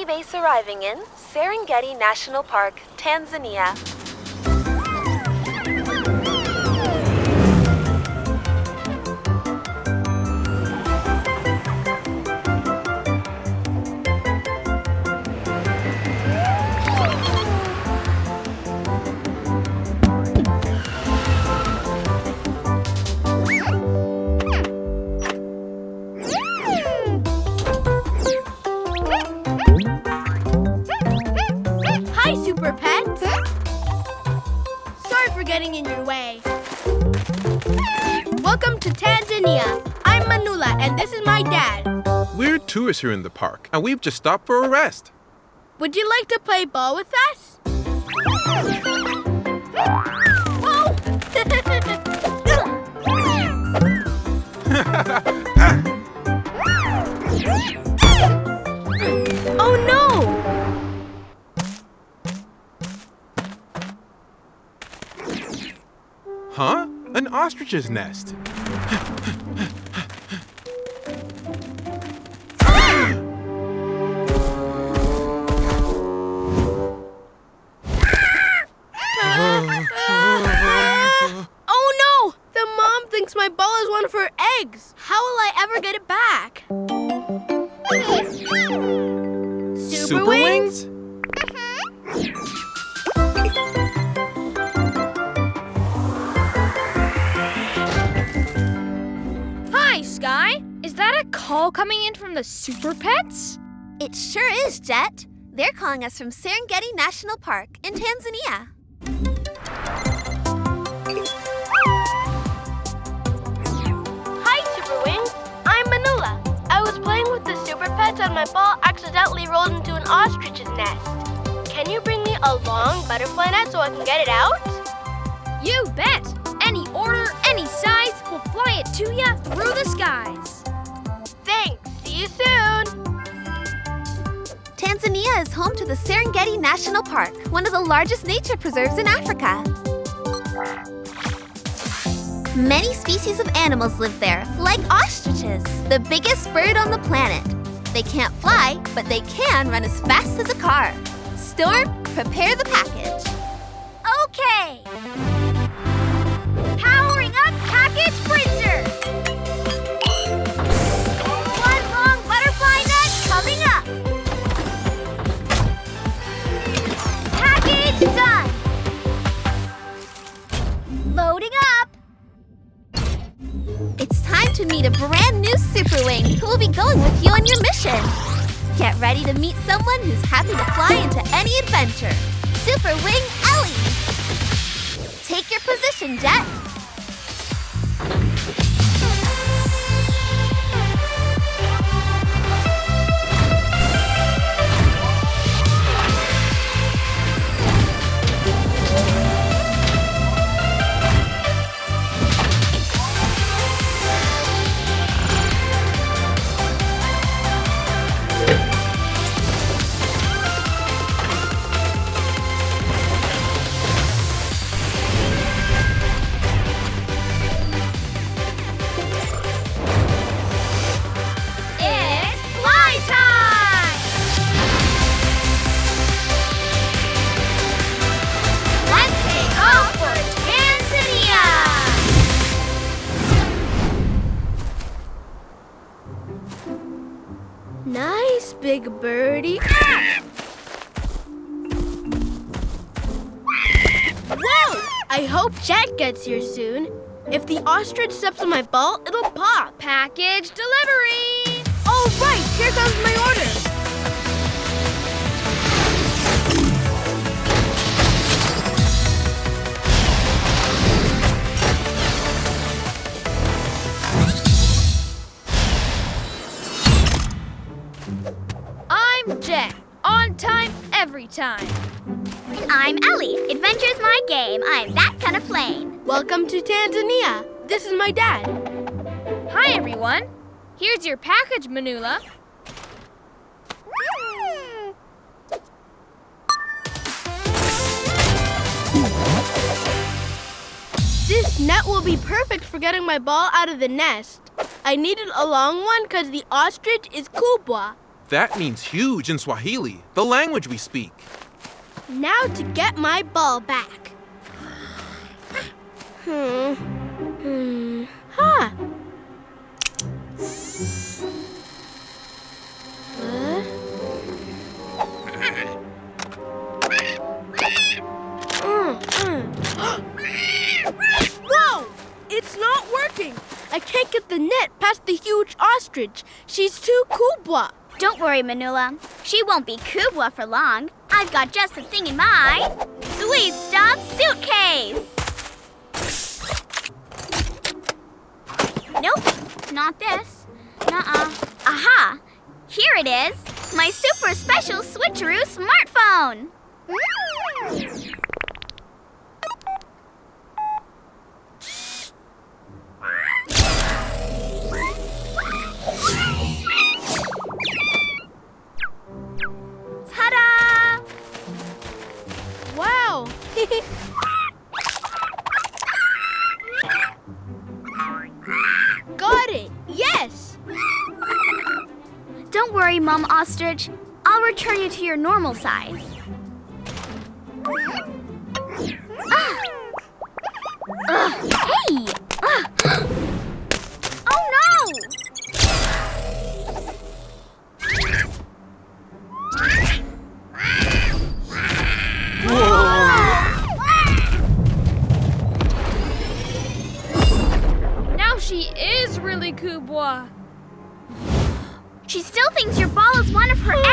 Army base arriving in Serengeti National Park, Tanzania. Superpets! Sorry for getting in your way. Welcome to Tanzania. I'm Manula, and this is my dad. We're tourists here in the park, and we've just stopped for a rest. Would you like to play ball with us? Whoa! Oh no! Huh? An ostrich's nest. Oh no! The mom thinks my ball is one of her eggs. How will I ever get it back? Superwings? Hi, Sky. Is that a call coming in from the Superpets? It sure is, Jett. They're calling us from Serengeti National Park in Tanzania. Hi, Superwings. I'm Manula. I was playing with the Superpets and my ball accidentally rolled into an ostrich's nest. Can you bring me a long butterfly net so I can get it out? You bet. Any order, any size, we'll fly it to you through the skies. Thanks. See you soon. Tanzania is home to the Serengeti National Park, one of the largest nature preserves in Africa. Many species of animals live there, like ostriches, the biggest bird on the planet. They can't fly, but they can run as fast as a car. Storm, prepare the package. Okay. Powering up package printer. One long butterfly net coming up. Package done. Loading up. It's time to meet a brand new Superwing who will be going with you on your mission. Get ready to meet someone who's happy to fly into any adventure. Superwing Ellie. Take your position, Jett. Nice big birdie. Whoa! I hope Jett gets here soon. If the ostrich steps on my ball, it'll pop. Package delivery. All right, here comes my order. I'm Jett. On time, every time. And I'm Ellie. Adventure's my game. I'm that kind of plane. Welcome to Tanzania. This is my dad. Hi, everyone. Here's your package, Manula. This net will be perfect for getting my ball out of the nest. I needed a long one because the ostrich is kubwa. That means huge in Swahili, the language we speak. Now to get my ball back. Huh. Whoa! It's not working. I can't get the net past the huge ostrich. She's too kubwa. Don't worry, Manula. She won't be kubwa for long. I've got just the thing in my sweet stuff suitcase. Nope, not this. Nuh-uh. Aha! Here it is. My super special switcheroo smartphone. Ta-da! Wow. Got it. Yes. Don't worry, Mom Ostrich. I'll return you to your normal size. Hey! Oh no! Now she is really kubwa. She still thinks your ball is one of her eggs.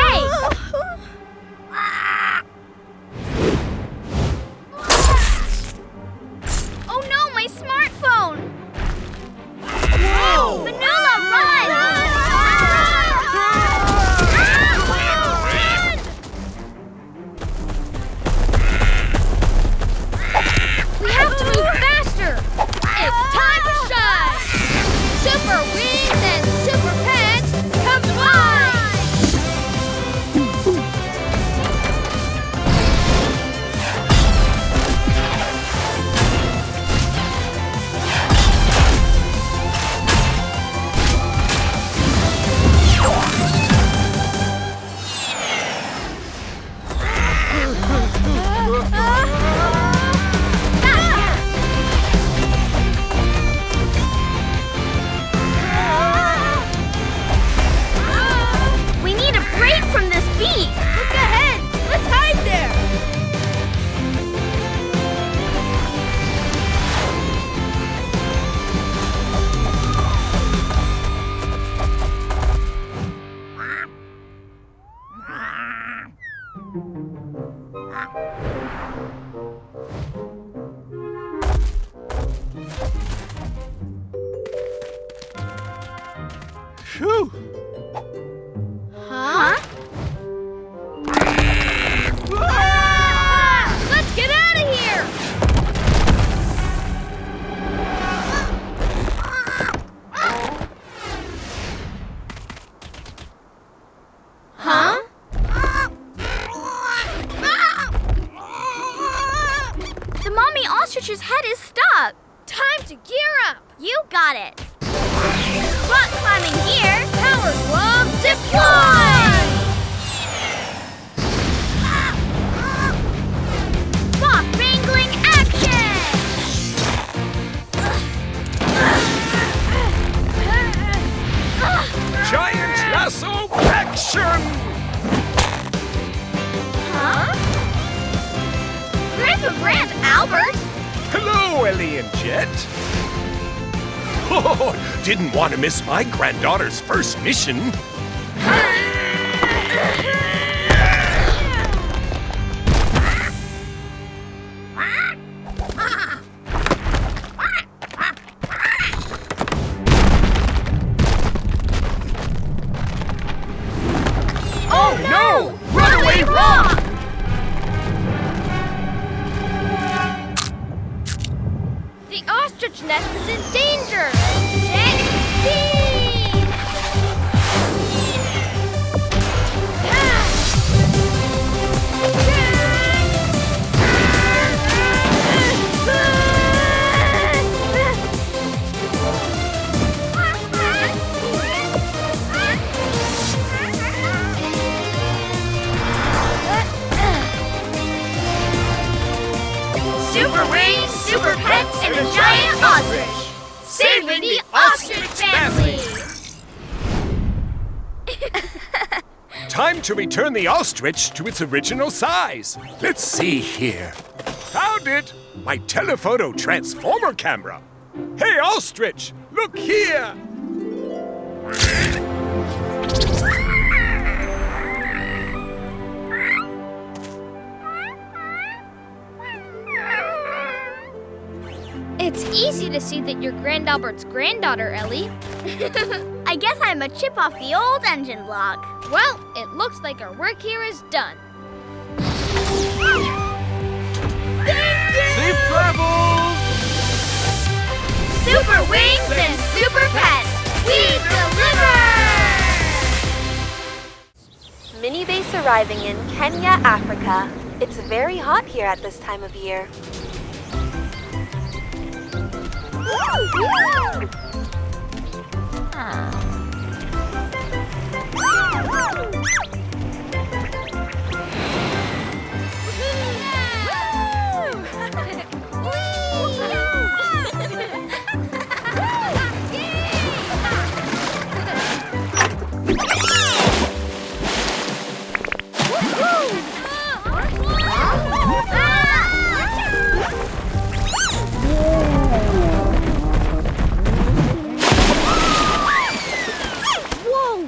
Oh no, my smartphone! Whoa! Manula, run! We have to move faster. It's time to shine. Superwings and Superpet combine. We need a break from this beat. Look ahead. Let's hide there. Phew. Huh? Let's get out of here. Huh? The mommy ostrich's head is stuck. Time to gear up. You got it. Rock climbing gear. Power glove deploy. Rock wrangling action. Giant lasso action! Huh? Grandpa Grand Albert? Hello, Ellie and Jett. Oh, didn't want to miss my granddaughter's first mission. Oh no! Runaway rock! The ostrich nest is in danger! Jet speed! time to return the ostrich to its original size. Let's see here. Found it! My telephoto transformer camera. Hey, ostrich, look here! It's easy to see that you're Grand Albert's granddaughter, Ellie. I guess I'm a chip off the old engine block. Well, it looks like our work here is done. Safe travels! Superwings and Superpets, we deliver! Mini base arriving in Kenya, Africa. It's very hot here at this time of year.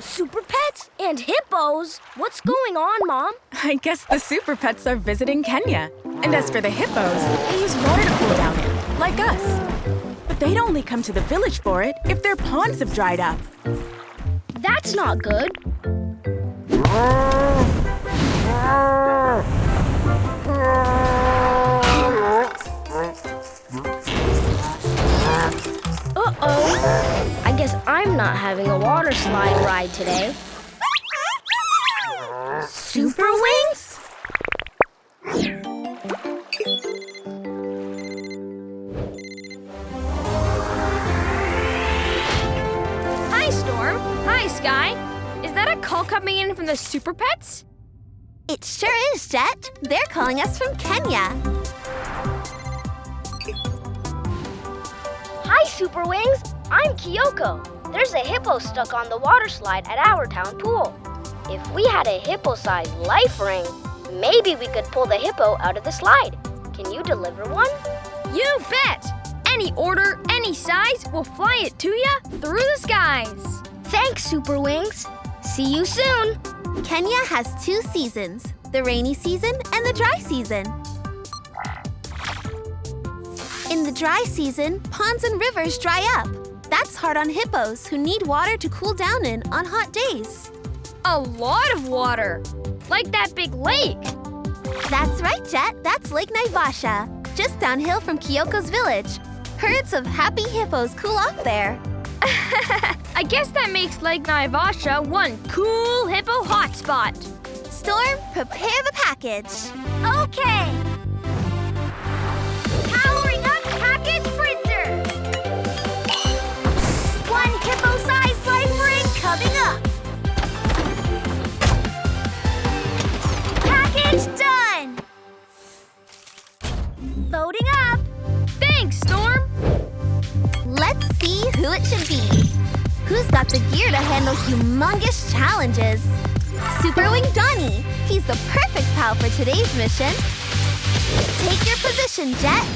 Superpets and hippos? What's going on, Mom? I guess the Superpets are visiting Kenya. And as for the hippos, they use water to cool down in, like us. But they'd only come to the village for it if their ponds have dried up. That's not good. Uh-oh. I guess I'm not having a water slide ride today. Superwings? Hi, Storm. Hi, Sky. Is that a call coming in from the Superpets? It sure is, Jett. They're calling us from Kenya. Hi, Superwings. I'm Kyoko. There's a hippo stuck on the water slide at our town pool. If we had a hippo-sized life ring, maybe we could pull the hippo out of the slide. Can you deliver one? You bet! Any order, any size, we'll fly it to ya through the skies. Thanks, Superwings. See you soon. Kenya has 2 seasons, the rainy season and the dry season. In the dry season, ponds and rivers dry up. That's hard on hippos who need water to cool down in on hot days. A lot of water, like that big lake. That's right, Jett. That's Lake Naivasha, just downhill from Kyoko's village. Herds of happy hippos cool off there. I guess that makes Lake Naivasha one cool hippo hotspot. Storm, prepare the package. Okay. Powering up package freezer. 1 hippo-sized life ring coming up. Package done. Loading up. Thanks, Storm. Let's see who it should be. Who's got the gear to handle humongous challenges? Superwing Donnie. He's the perfect pal for today's mission. Take your position, Jett.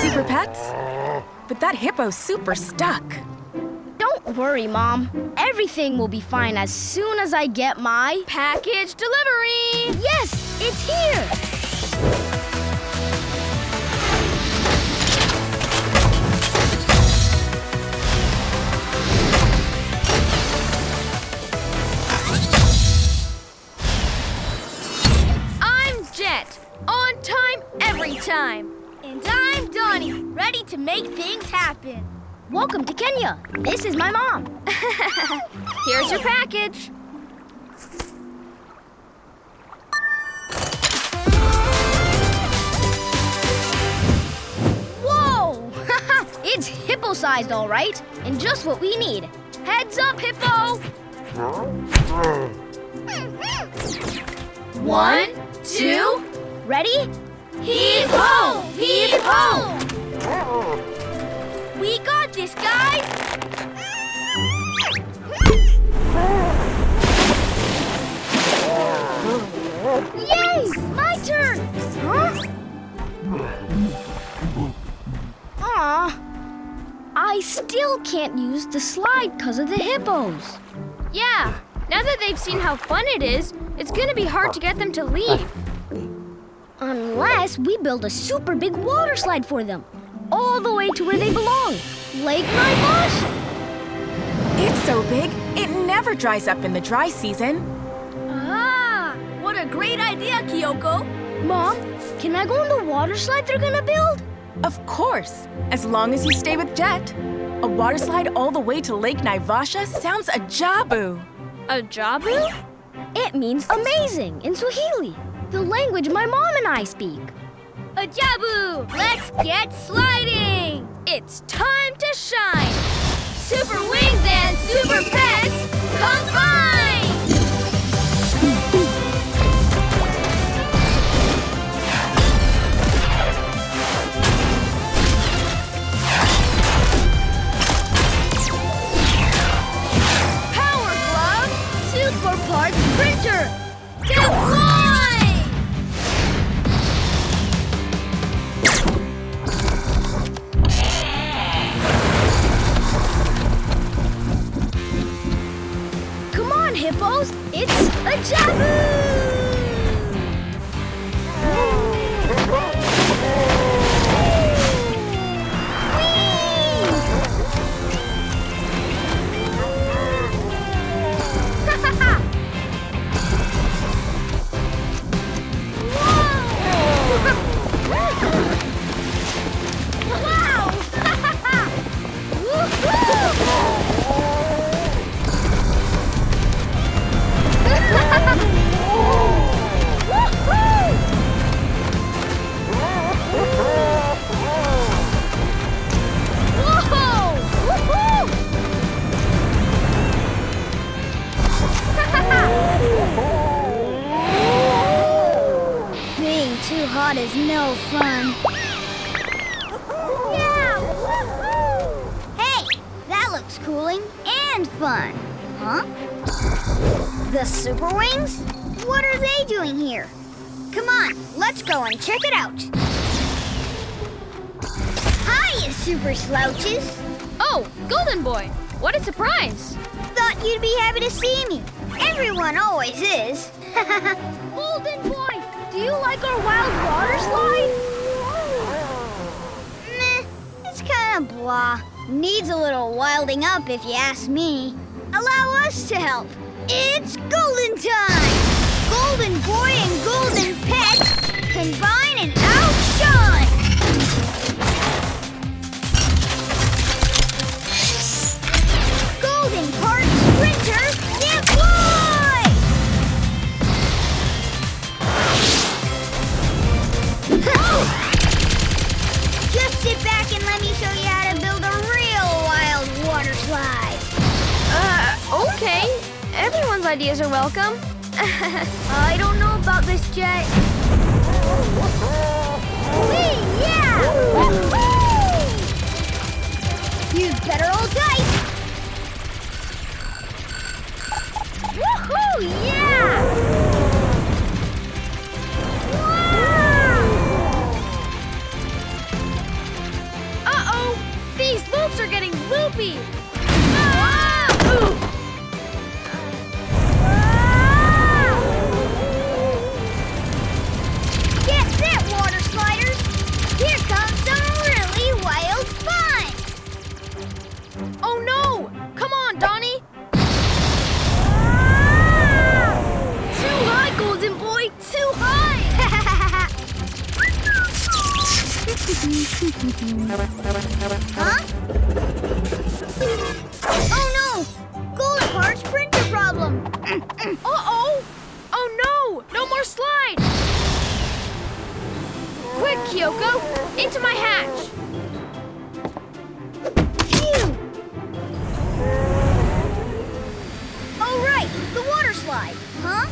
Superpets. But that hippo's super stuck. Don't worry, Mom. Everything will be fine as soon as I get my package delivery. Yes, it's here. ready to make things happen. Welcome to Kenya. This is my mom. Here's your package. Whoa! It's hippo-sized, all right, and just what we need. Heads up, hippo! 1, 2, ready? Heave ho! Heave ho! We got this, guys! Yay! My turn! Huh? Aw. I still can't use the slide because of the hippos. Yeah, now that they've seen how fun it is, it's gonna be hard to get them to leave. Unless we build a super big water slide for them, all the way to where they belong, Lake Naivasha. It's so big, it never dries up in the dry season. Ah, what a great idea, Kyoko. Mom, can I go on the water slide they're gonna build? Of course, as long as you stay with Jett. A water slide all the way to Lake Naivasha sounds ajabu. A jabu? It means amazing in Swahili, the language my mom and I speak. Ajabu! Let's get sliding! It's time to shine! Super Wings and Super Pets combine! Power glove, super parts printer, Deploy! Come on, hippos! It's a jabu! Being too hot is no fun. Yeah! Woohoo! Hey, that looks cooling and fun. Huh? The Superwings? What are they doing here? Come on, let's go and check it out. Hiya, Super Slouches. Oh, Golden Boy, what a surprise! Thought you'd be happy to see me. Everyone always is. Golden Boy, do you like our wild water slide? Meh, it's kind of blah. Needs a little wilding up if you ask me. Allow us to help. It's golden time! Golden Boy and Golden Pet combine and outshine! Golden Park Sprinter deploy! Just sit back and let me show you how to build a real wild water slide. Okay. Everyone's ideas are welcome. I don't know about this, Jett. Whee, yeah! Woo-hoo! You'd better hold tight. Woohoo! Yeah! Wow! Uh-oh! These loops are getting loopy! Get set, water sliders! Here comes some really wild fun! Oh no! Come on, Donnie! Too high, Golden Boy! Too high! Huh? Oh no! Golden Park's printer problem! Uh-oh! Oh no! No more slide! Quick, Kyoko! Into my hatch! Phew! Oh right, the water slide, huh?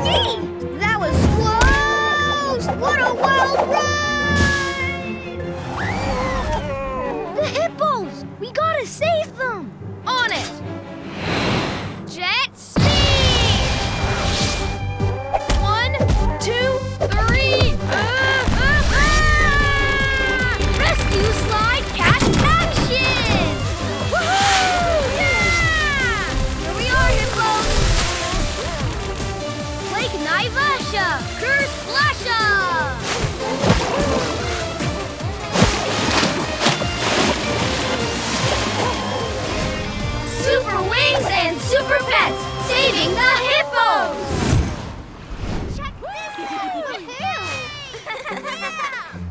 Yee! That was close! What a wild ride! The hippos! We gotta save them! On it! Jet speed! 1, 2, 3! Rescue slide catch action! Woohoo! Yeah! Here we are, hippos! Lake Naivasha! Curse Splasha! Superwings and Superpets saving the hippos! Check this out!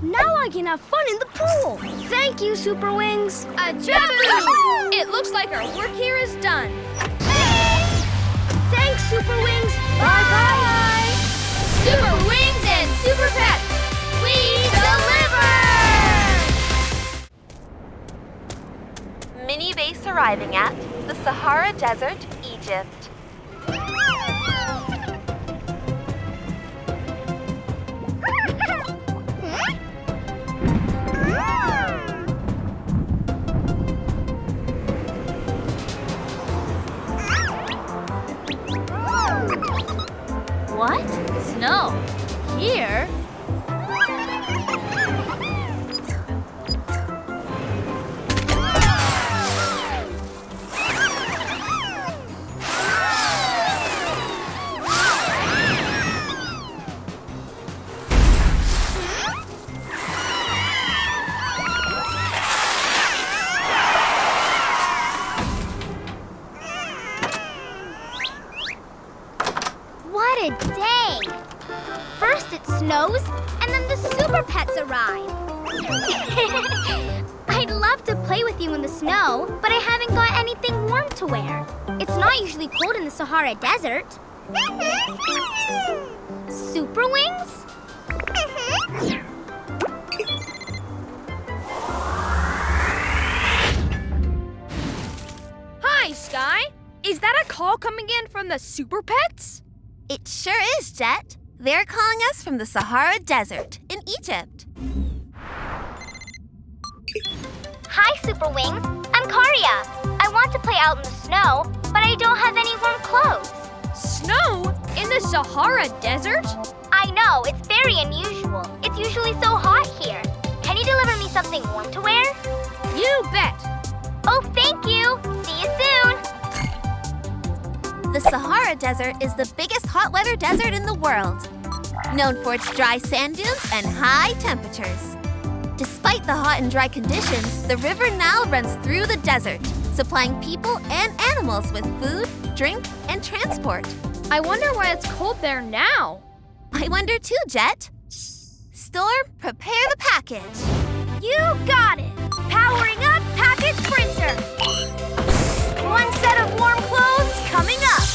Now I can have fun in the pool! Thank you, Superwings! A jabu! It looks like our work here is done. Thanks, Superwings! Bye-bye! Superwings and Superpets, we deliver! Mini base arriving at the Sahara Desert, Egypt. What? Snow? Here? What a day! First it snows, and then the Super Pets arrive. I'd love to play with you in the snow, but I haven't got anything warm to wear. It's not usually cold in the Sahara Desert. Superwings? Hi, Sky. Is that a call coming in from the Superpets? It sure is, Jet. They're calling us from the Sahara Desert in Egypt. Hi, Superwings. I'm Karia. I want to play out in the snow, but I don't have any warm clothes. Snow? In the Sahara Desert? I know, it's very unusual. It's usually so hot here. Can you deliver me something warm to wear? You bet. Oh, thank you. See you soon. The Sahara Desert is the biggest hot weather desert in the world, known for its dry sand dunes and high temperatures. Despite the hot and dry conditions, the River Nile runs through the desert, supplying people and animals with food, drink, and transport. I wonder why it's cold there now. I wonder too, Jet. Storm, prepare the package. You got it. Powering up package printer. One set of warm clothes coming up.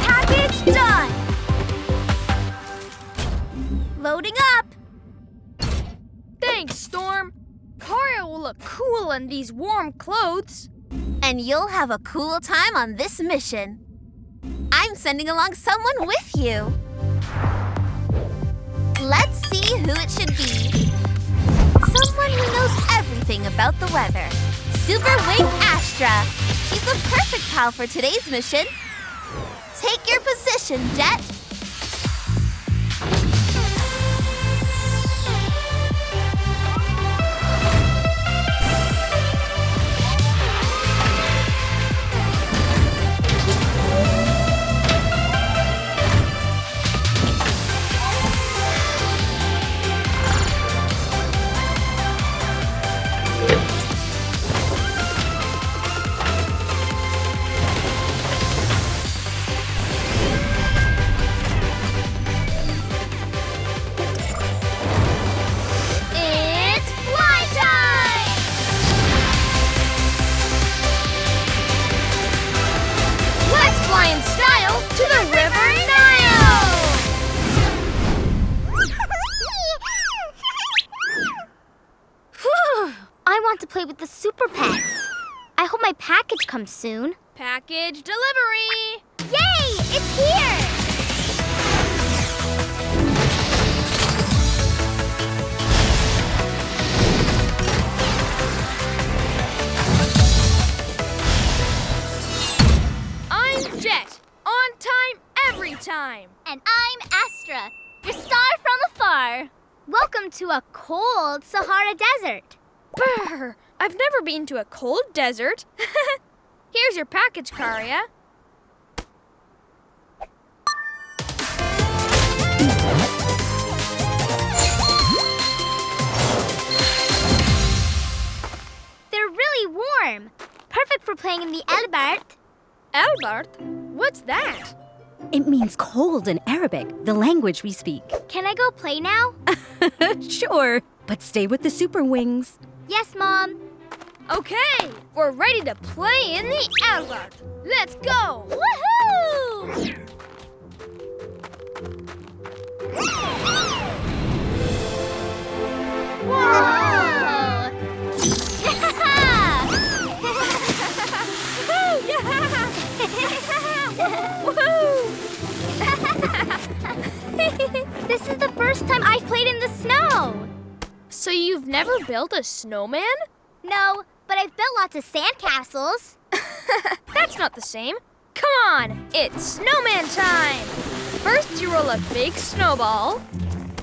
Package done. Loading up. Thanks, Storm. Karia will look cool in these warm clothes. And you'll have a cool time on this mission. I'm sending along someone with you. Let's see who it should be. Someone who knows everything about the weather. Superwing Astra. She's the perfect pal for today's mission. Take your position, Jet. package come soon. Package delivery! Yay! It's here! I'm Jet. On time, every time. And I'm Astra, your star from afar. Welcome to a cold Sahara desert. Brr! I've never been to a cold desert. Here's your package, Karia. They're really warm. Perfect for playing in the Albert. Albert? What's that? It means cold in Arabic, the language we speak. Can I go play now? Sure, but stay with the Superwings. Yes, Mom. Okay, we're ready to play in the Albert. Let's go! Woohoo! Whoa! This is the first time I've played in the snow. So you've never built a snowman? No, but I've built lots of sandcastles. That's not the same. Come on, it's snowman time! First you roll a big snowball.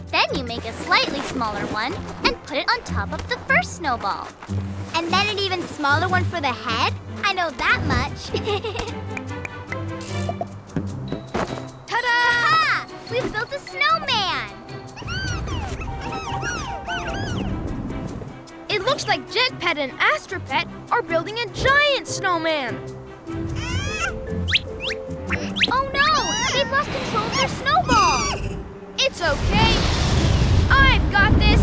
Then you make a slightly smaller one and put it on top of the first snowball. And then an even smaller one for the head? I know that much. Ta-da! We've built a snowman! It looks like Jetpet and Astropet are building a giant snowman. Oh no! They've lost control of their snowball! It's okay. I've got this.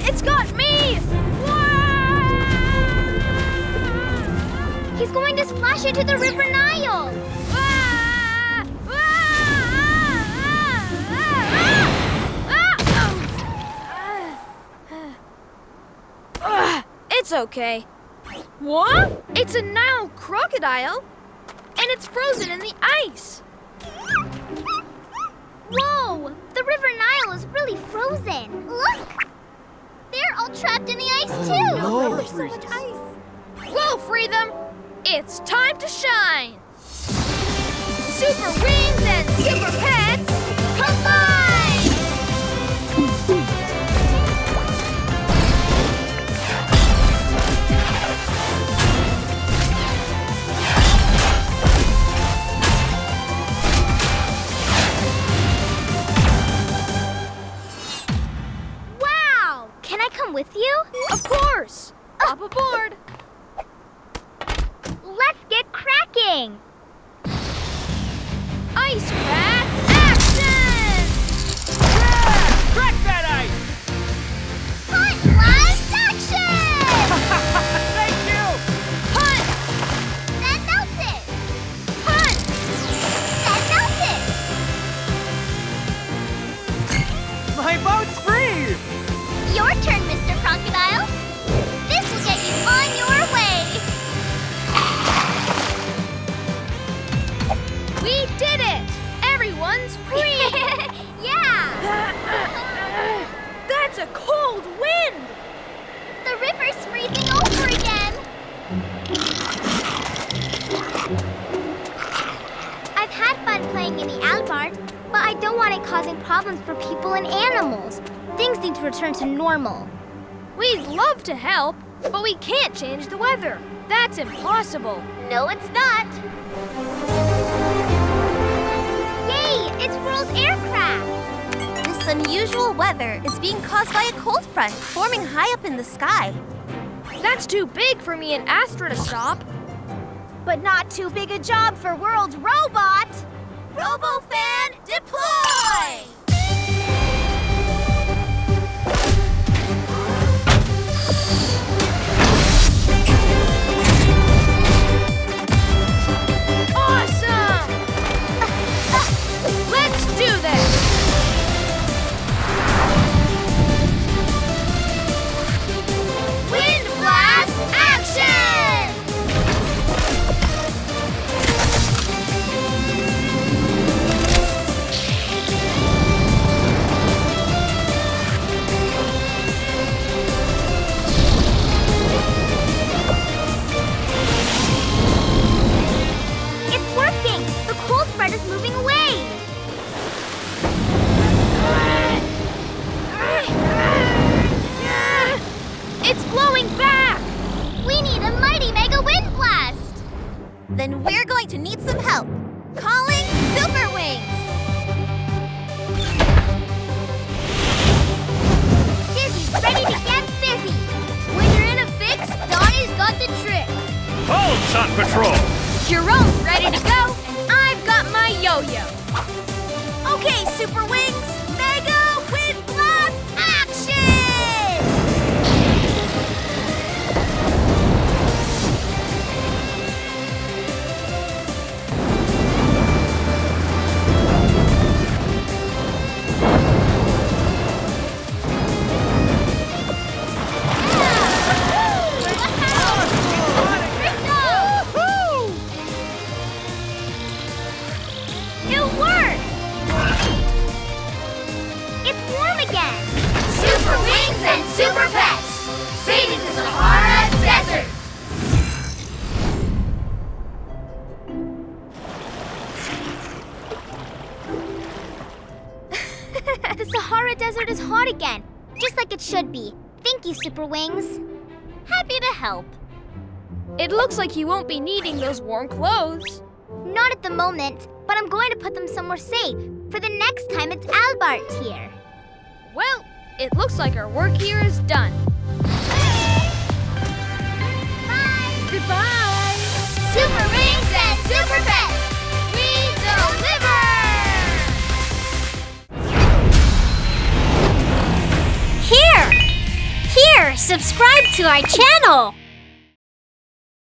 It's got me! He's going to splash into the River Nile! It's okay. What? It's a Nile crocodile, and it's frozen in the ice. Whoa! The River Nile is really frozen. Look! They're all trapped in the ice, too! no. There's so much ice. We'll free them. It's time to shine. Super Wings and Super Pets combine! Wow! Can I come with you? Of course. Hop aboard. Let's get cracking! Ice crack action! Crack that ice! Hunt live action! Thank you! Hunt! Then melt it! Hunt! Then melt it! My boat's free! Your turn, Mr. Crocodile. This will get you on your way. We did it! Everyone's free! Yeah! That's a cold wind! The river's freezing over again. I've had fun playing in the Albert, but I don't want it causing problems for people and animals. Things need to return to normal. We'd love to help, but we can't change the weather. That's impossible. No, it's not. Yay! It's World Aircraft! This unusual weather is being caused by a cold front forming high up in the sky. That's too big for me and Astra to stop. But not too big a job for World Robot! RoboFan, deploy! Awesome! Let's do this! Wind blast ready to go, and I've got my yo-yo. Okay, Superwings, Mega Wind Blast action! It worked! It's warm again! Superwings and Superpets, saving the Sahara Desert! The Sahara Desert is hot again, just like it should be. Thank you, Superwings. Happy to help. It looks like you won't be needing those warm clothes. Not at the moment, but I'm going to put them somewhere safe for the next time it's Albert's here. Well, it looks like our work here is done. Bye! Goodbye! Superwings and Superpets, we deliver! Here, subscribe to our channel!